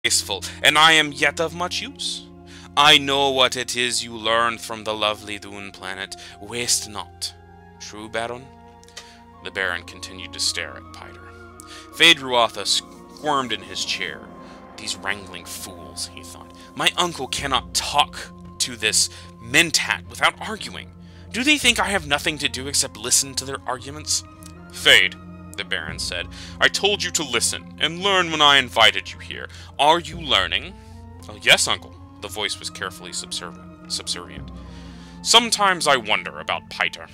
graceful, and I am yet of much use. I know what it is you learned from the lovely Dune planet. Waste not. True, Baron? The Baron continued to stare at Piter. Phaedruatha squirmed in his chair. These wrangling fools, he thought. My uncle cannot talk to this mentat without arguing. Do they think I have nothing to do except listen to their arguments? Fade, the Baron said. I told you to listen and learn when I invited you here. Are you learning? Oh, yes, uncle. The voice was carefully subservient. Sometimes I wonder about Piter,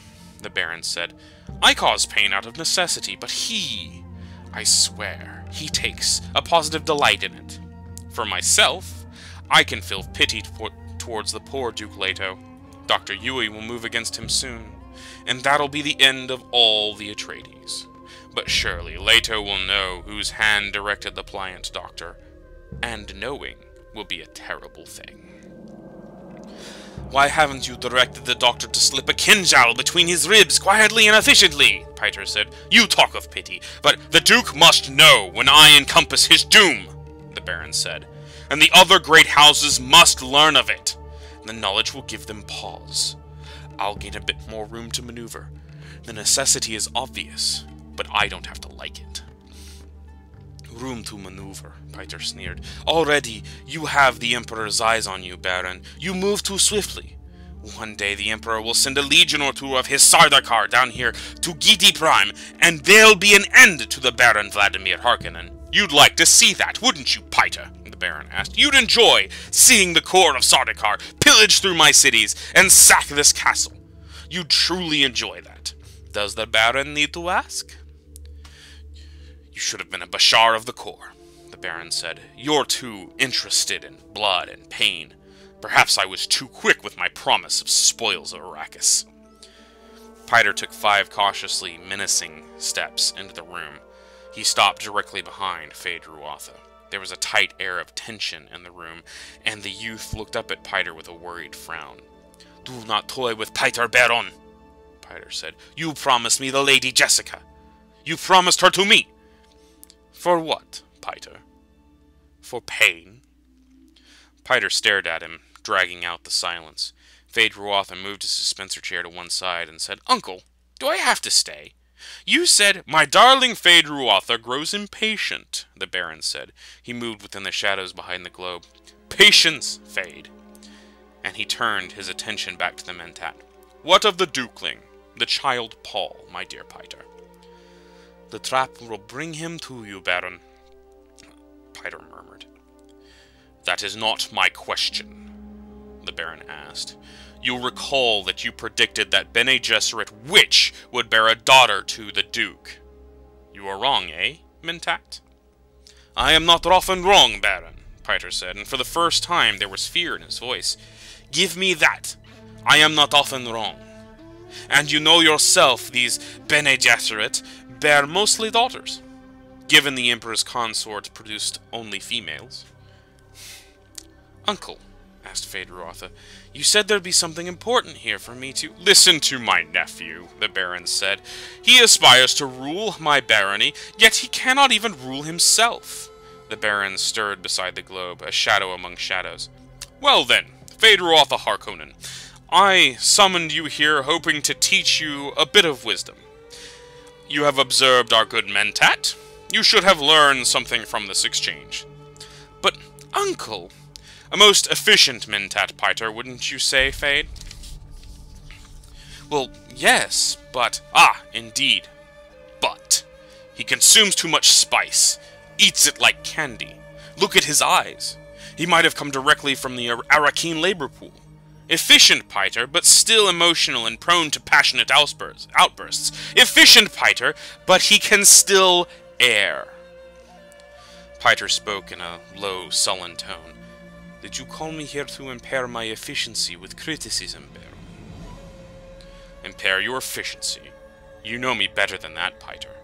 the Baron said. I cause pain out of necessity, but he, I swear, he takes a positive delight in it. For myself, I can feel pity towards the poor Duke Leto. Dr. Yui will move against him soon, and that'll be the end of all the Atreides. But surely Leto will know whose hand directed the pliant doctor, and knowing will be a terrible thing. Why haven't you directed the doctor to slip a kinjal between his ribs quietly and efficiently? Piter said. You talk of pity, but the Duke must know when I encompass his doom, the Baron said. And the other great houses must learn of it. The knowledge will give them pause. I'll gain a bit more room to maneuver. The necessity is obvious, but I don't have to like it. Room to maneuver, Piter sneered. Already, you have the Emperor's eyes on you, Baron. You move too swiftly. One day the Emperor will send a legion or two of his Sardaukar down here to Giti Prime, and there'll be an end to the Baron Vladimir Harkonnen. You'd like to see that, wouldn't you, Piter? The Baron asked. You'd enjoy seeing the court of Sardaukar pillage through my cities and sack this castle. You'd truly enjoy that. Does the Baron need to ask? You should have been a Bashar of the Corps, the Baron said. You're too interested in blood and pain. Perhaps I was too quick with my promise of spoils of Arrakis. Piter took 5 cautiously menacing steps into the room. He stopped directly behind Phaedruatha. There was a tight air of tension in the room, and the youth looked up at Piter with a worried frown. Do not toy with Piter, Baron, Piter said. You promised me the Lady Jessica. You promised her to me. For what, Piter? For pain? Piter stared at him, dragging out the silence. Phaedruatha moved his dispenser chair to one side and said, Uncle, do I have to stay? You said, my darling Phaedruatha grows impatient, the Baron said. He moved within the shadows behind the globe. Patience, Phade. And he turned his attention back to the mentat. What of the Dukeling, the child Paul, my dear Piter? The trap will bring him to you, Baron, Piter murmured. That is not my question, the Baron asked. You'll recall that you predicted that Bene Gesserit witch would bear a daughter to the Duke. You are wrong, eh, mentat? I am not often wrong, Baron, Piter said, and for the first time there was fear in his voice. Give me that. I am not often wrong. And you know yourself these Bene Gesserit bear mostly daughters, given the Emperor's consort produced only females. Uncle, asked Phaedruatha, you said there'd be something important here for me to... Listen to my nephew, the Baron said. He aspires to rule my barony, yet he cannot even rule himself. The Baron stirred beside the globe, a shadow among shadows. Well then, Phaedruatha Harkonnen, I summoned you here hoping to teach you a bit of wisdom. You have observed our good mentat. You should have learned something from this exchange. But, Uncle, a most efficient mentat, Piter, wouldn't you say, Phade? Well, yes, but... Ah, indeed. But. He consumes too much spice. Eats it like candy. Look at his eyes. He might have come directly from the Arrakeen labor pool. Efficient, Piter, but still emotional and prone to passionate outbursts. Efficient, Piter, but he can still err. Piter spoke in a low, sullen tone. Did you call me here to impair my efficiency with criticism, Baron? Impair your efficiency? You know me better than that, Piter.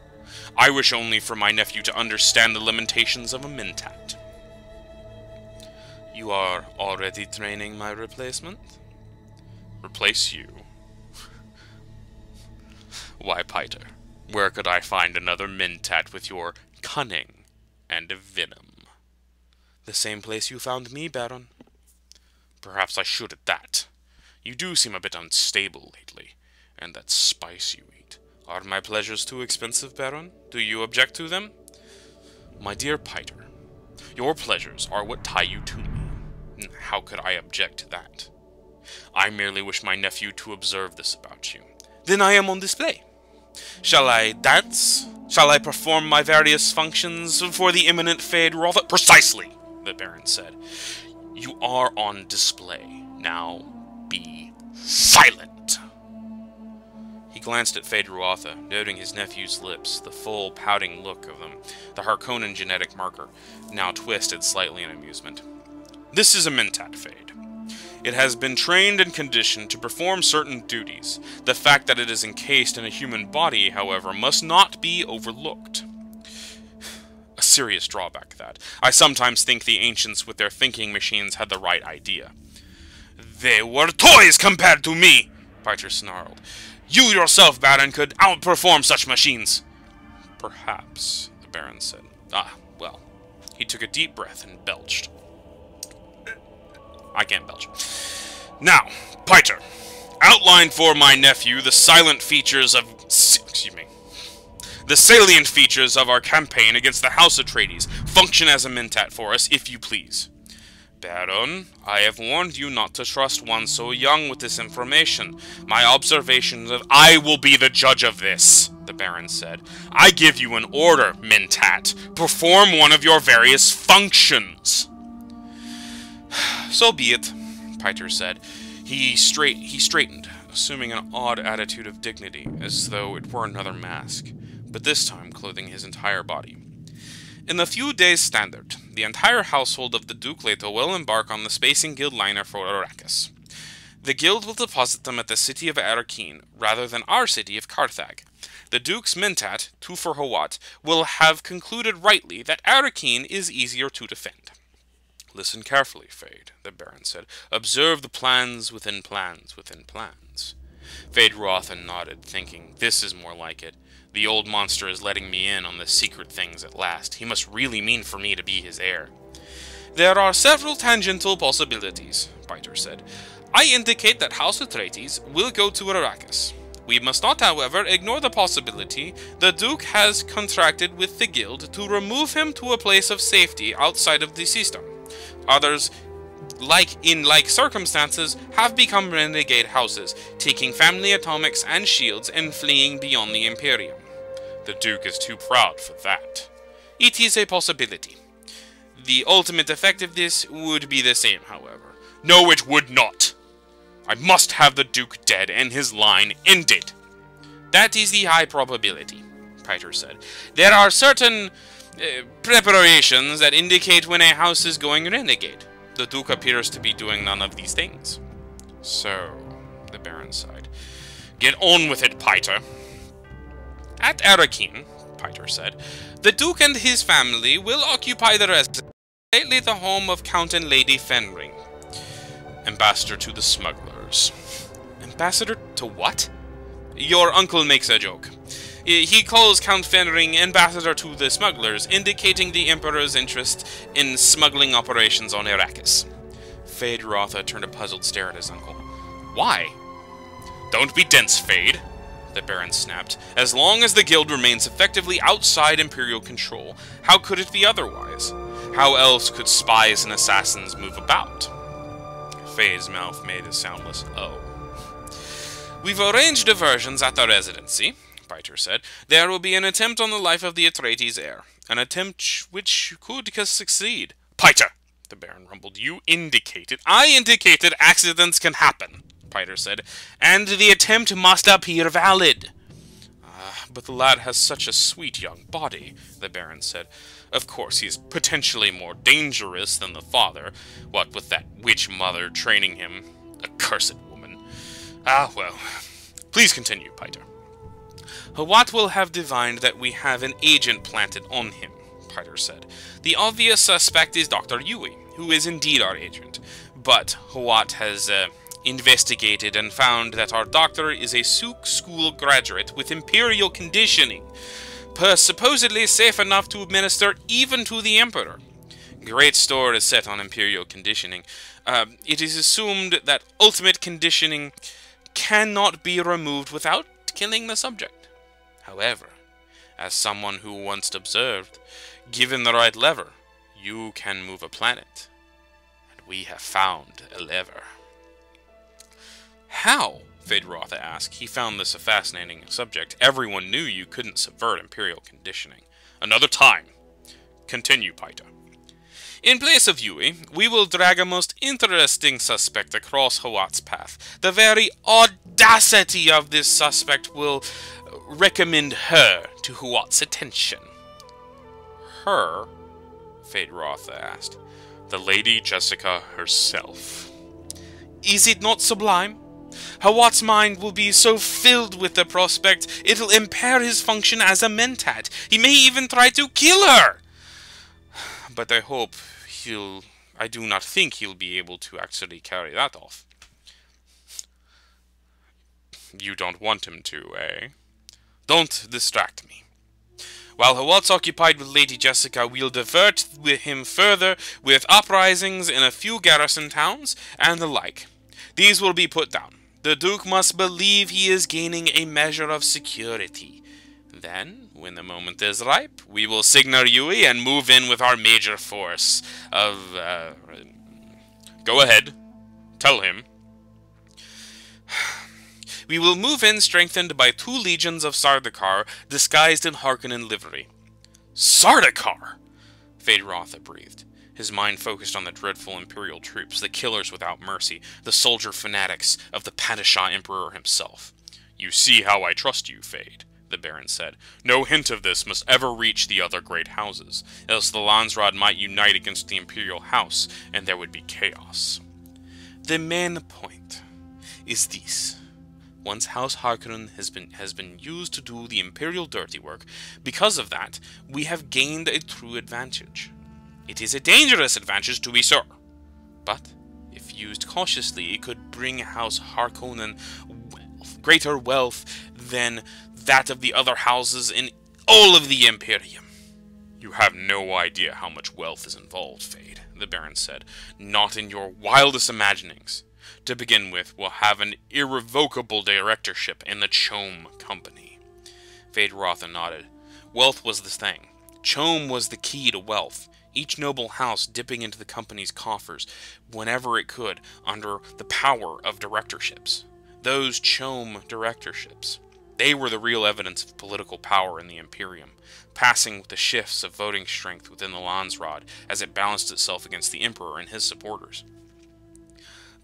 I wish only for my nephew to understand the limitations of a mentat. You are already training my replacement? Replace you? Why, Piter, where could I find another mentat with your cunning and venom? The same place you found me, Baron. Perhaps I should at that. You do seem a bit unstable lately, and that spice you eat. Are my pleasures too expensive, Baron? Do you object to them? My dear Piter, your pleasures are what tie you to me. How could I object to that? I merely wish my nephew to observe this about you. Then I am on display. Shall I dance? Shall I perform my various functions for the eminent Fade Rotha? Precisely, the Baron said. You are on display. Now be silent. He glanced at Fade Ruatha, noting his nephew's lips, the full, pouting look of them, the Harkonnen genetic marker, now twisted slightly in amusement. This is a Mentat, Fade. It has been trained and conditioned to perform certain duties. The fact that it is encased in a human body, however, must not be overlooked. A serious drawback, that. I sometimes think the ancients with their thinking machines had the right idea. They were toys compared to me, Piter snarled. You yourself, Baron, could outperform such machines. Perhaps, the Baron said. Ah, well. He took a deep breath and belched. I can't belch. Now, Piter, outline for my nephew the salient features of our campaign against the House Atreides. Function as a Mentat for us, if you please. Baron, I have warned you not to trust one so young with this information. My observations of— I will be the judge of this, the Baron said. I give you an order, Mentat. Perform one of your various functions. So be it, Piter said. He straightened, assuming an odd attitude of dignity, as though it were another mask, but this time clothing his entire body. In a few days standard, the entire household of the Duke Leto will embark on the Spacing Guild liner for Arrakis. The Guild will deposit them at the city of Arrakeen, rather than our city of Carthag. The Duke's Mentat, Tufor Hawat, will have concluded rightly that Arrakeen is easier to defend. Listen carefully, Fade, the Baron said. Observe the plans within plans within plans. Fade Ruatha nodded, thinking, this is more like it. The old monster is letting me in on the secret things at last. He must really mean for me to be his heir. There are several tangential possibilities, Piter said. I indicate that House Atreides will go to Arrakis. We must not, however, ignore the possibility the Duke has contracted with the Guild to remove him to a place of safety outside of the system. Others, in like circumstances, have become renegade houses, taking family atomics and shields and fleeing beyond the Imperium. The Duke is too proud for that. It is a possibility. The ultimate effect of this would be the same, however. No, it would not. I must have the Duke dead and his line ended. That is the high probability, Piter said. There are certain preparations that indicate when a house is going renegade. The Duke appears to be doing none of these things. So, the Baron sighed. Get on with it, Piter. At Arrakeen, Piter said, the Duke and his family will occupy the residence, lately the home of Count and Lady Fenring. Ambassador to the smugglers. Ambassador to what? Your uncle makes a joke. He calls Count Fenring ambassador to the smugglers, indicating the Emperor's interest in smuggling operations on Arrakis. Fade Ruatha turned a puzzled stare at his uncle. Why? Don't be dense, Fade, the Baron snapped. As long as the Guild remains effectively outside Imperial control, how could it be otherwise? How else could spies and assassins move about? Fade's mouth made a soundless "oh." We've arranged diversions at the residency, Piter said. There will be an attempt on the life of the Atreides heir. An attempt which could succeed. Piter, the Baron rumbled. I indicated accidents can happen, Piter said, and the attempt must appear valid. But the lad has such a sweet young body, the Baron said. Of course, he is potentially more dangerous than the father, what with that witch mother training him. Accursed woman. Well. Please continue, Piter. Hawat will have divined that we have an agent planted on him, Piter said. The obvious suspect is Dr. Yui, who is indeed our agent. But Hawat has investigated and found that our doctor is a Sook School graduate with Imperial conditioning, supposedly safe enough to administer even to the Emperor. Great store is set on Imperial conditioning. It is assumed that ultimate conditioning cannot be removed without killing the subject. However, as someone who once observed, given the right lever, you can move a planet. And we have found a lever. How? Feyd-Rautha asked. He found this a fascinating subject. Everyone knew you couldn't subvert Imperial conditioning. Another time. Continue, Paita. In place of Yui, we will drag a most interesting suspect across Hawat's path. The very audacity of this suspect will recommend her to Hawat's attention. Her? Feyd-Rautha asked. The Lady Jessica herself. Is it not sublime? Hawat's mind will be so filled with the prospect, it'll impair his function as a mentat. He may even try to kill her! But I do not think he'll be able to actually carry that off. You don't want him to, eh? Don't distract me. While Hawat's occupied with Lady Jessica, we'll divert him further with uprisings in a few garrison towns and the like. These will be put down. The Duke must believe he is gaining a measure of security. Then, when the moment is ripe, we will signal Yui and move in with our major force of, Go ahead. Tell him. We will move in strengthened by 2 legions of Sardaukar, disguised in Harkonnen livery. Sardaukar! Feyd-Rautha breathed. His mind focused on the dreadful Imperial troops, the killers without mercy, the soldier fanatics of the Padishah Emperor himself. You see how I trust you, Feyd, the Baron said. No hint of this must ever reach the other great houses, else the Landsraad might unite against the Imperial House, and there would be chaos. The main point is this. Once House Harkonnen has been used to do the Imperial dirty work, because of that, we have gained a true advantage. It is a dangerous advantage, to be sure, but if used cautiously, it could bring House Harkonnen greater wealth than that of the other houses in all of the Imperium. You have no idea how much wealth is involved, Feyd, the Baron said. Not in your wildest imaginings. To begin with, we'll have an irrevocable directorship in the Chom Company. Feyd-Rautha nodded. Wealth was the thing. Chom was the key to wealth. Each noble house dipping into the company's coffers whenever it could under the power of directorships. Those Chom directorships. They were the real evidence of political power in the Imperium, passing with the shifts of voting strength within the Landsraad as it balanced itself against the Emperor and his supporters.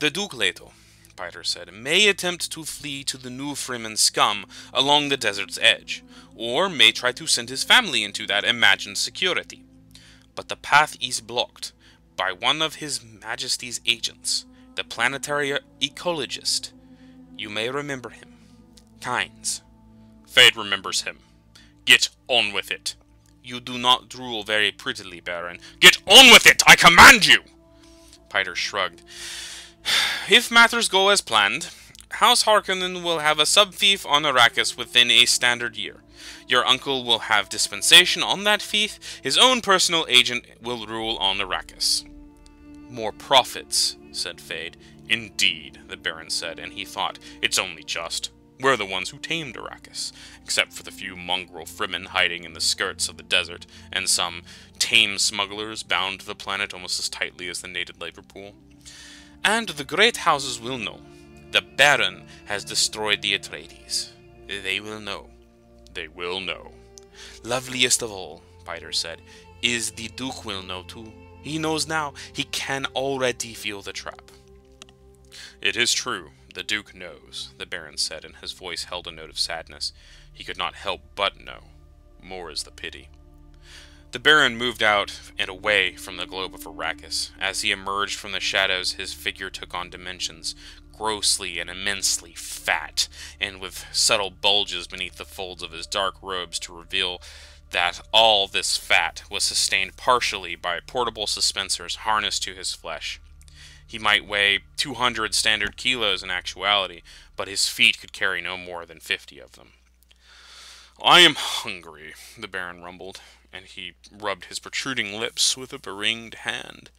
The Duke Leto, Piter said, may attempt to flee to the New Fremen scum along the desert's edge, or may try to send his family into that imagined security. But the path is blocked by one of His Majesty's agents, the planetary ecologist. You may remember him. Kynes. Feyd remembers him. Get on with it. You do not drool very prettily, Baron. Get on with it, I command you! Piter shrugged. If matters go as planned, House Harkonnen will have a sub-fief on Arrakis within a standard year. Your uncle will have dispensation on that fief. His own personal agent will rule on Arrakis. More profits, said Feyd. Indeed, the Baron said, and he thought, it's only just. We're the ones who tamed Arrakis, except for the few mongrel Fremen hiding in the skirts of the desert, and some tame smugglers bound to the planet almost as tightly as the native labor pool. And the great houses will know. The Baron has destroyed the Atreides. They will know. They will know. Loveliest of all, Piter said, is the Duke will know too. He knows now. He can already feel the trap. It is true. The Duke knows, the Baron said, and his voice held a note of sadness. He could not help but know. More is the pity. The Baron moved out and away from the globe of Arrakis. As he emerged from the shadows, his figure took on dimensions, grossly and immensely fat, and with subtle bulges beneath the folds of his dark robes to reveal that all this fat was sustained partially by portable suspensors harnessed to his flesh. He might weigh 200 standard kilos in actuality, but his feet could carry no more than 50 of them. I am hungry, the Baron rumbled. and he rubbed his protruding lips with a beringed hand.